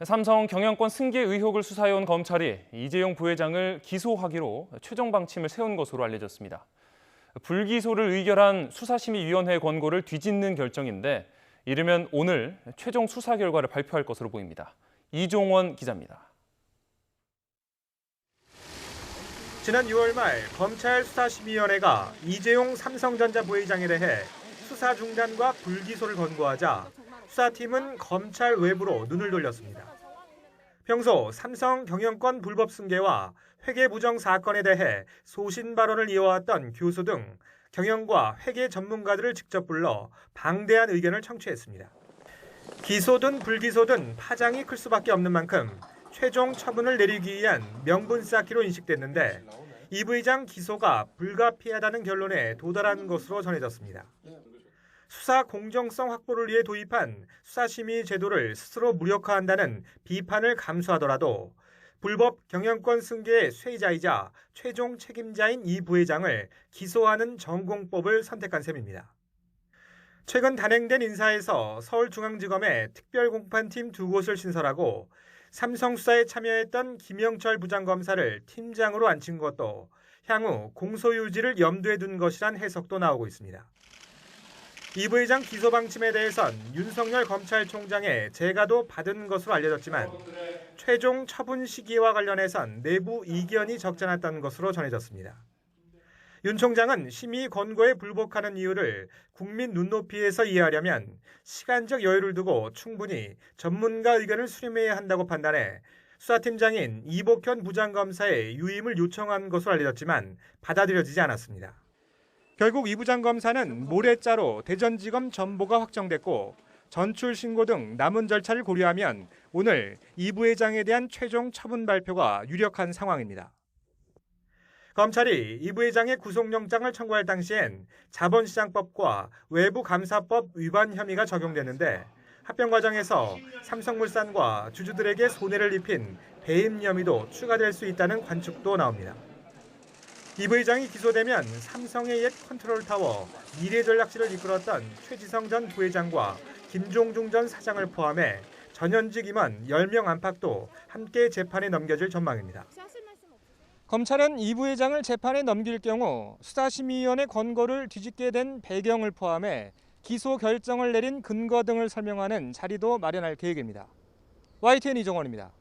삼성 경영권 승계 의혹을 수사해온 검찰이 이재용 부회장을 기소하기로 최종 방침을 세운 것으로 알려졌습니다. 불기소를 의결한 수사심의위원회 권고를 뒤집는 결정인데 이르면 오늘 최종 수사 결과를 발표할 것으로 보입니다. 이종원 기자입니다. 지난 6월 말 검찰 수사심의위원회가 이재용 삼성전자 부회장에 대해 수사 중단과 불기소를 권고하자 수사팀은 검찰 외부로 눈을 돌렸습니다. 평소 삼성 경영권 불법 승계와 회계 부정 사건에 대해 소신 발언을 이어왔던 교수 등 경영과 회계 전문가들을 직접 불러 방대한 의견을 청취했습니다. 기소든 불기소든 파장이 클 수밖에 없는 만큼 최종 처분을 내리기 위한 명분 쌓기로 인식됐는데 이 부회장 기소가 불가피하다는 결론에 도달한 것으로 전해졌습니다. 수사 공정성 확보를 위해 도입한 수사심의 제도를 스스로 무력화한다는 비판을 감수하더라도 불법 경영권 승계의 쇠이자이자 최종 책임자인 이 부회장을 기소하는 전공법을 선택한 셈입니다. 최근 단행된 인사에서 서울중앙지검에 특별공판팀 2곳을 신설하고 삼성 수사에 참여했던 김영철 부장검사를 팀장으로 앉힌 것도 향후 공소유지를 염두에 둔 것이란 해석도 나오고 있습니다. 이 부회장 기소 방침에 대해선 윤석열 검찰총장의 재가도 받은 것으로 알려졌지만 최종 처분 시기와 관련해선 내부 이견이 적지 않았던 것으로 전해졌습니다. 윤 총장은 심의 권고에 불복하는 이유를 국민 눈높이에서 이해하려면 시간적 여유를 두고 충분히 전문가 의견을 수렴해야 한다고 판단해 수사팀장인 이복현 부장검사의 유임을 요청한 것으로 알려졌지만 받아들여지지 않았습니다. 결국 이 부장검사는 모레자로 대전지검 전보가 확정됐고 전출 신고 등 남은 절차를 고려하면 오늘 이 부회장에 대한 최종 처분 발표가 유력한 상황입니다. 검찰이 이 부회장의 구속영장을 청구할 당시엔 자본시장법과 외부감사법 위반 혐의가 적용되는데 합병 과정에서 삼성물산과 주주들에게 손해를 입힌 배임 혐의도 추가될 수 있다는 관측도 나옵니다. 이 부회장이 기소되면 삼성의 옛 컨트롤타워 미래전략실을 이끌었던 최지성 전 부회장과 김종중 전 사장을 포함해 전현직 임원 10명 안팎도 함께 재판에 넘겨질 전망입니다. 검찰은 이 부회장을 재판에 넘길 경우 수사심의위원회 권고를 뒤집게 된 배경을 포함해 기소 결정을 내린 근거 등을 설명하는 자리도 마련할 계획입니다. YTN 이종원입니다.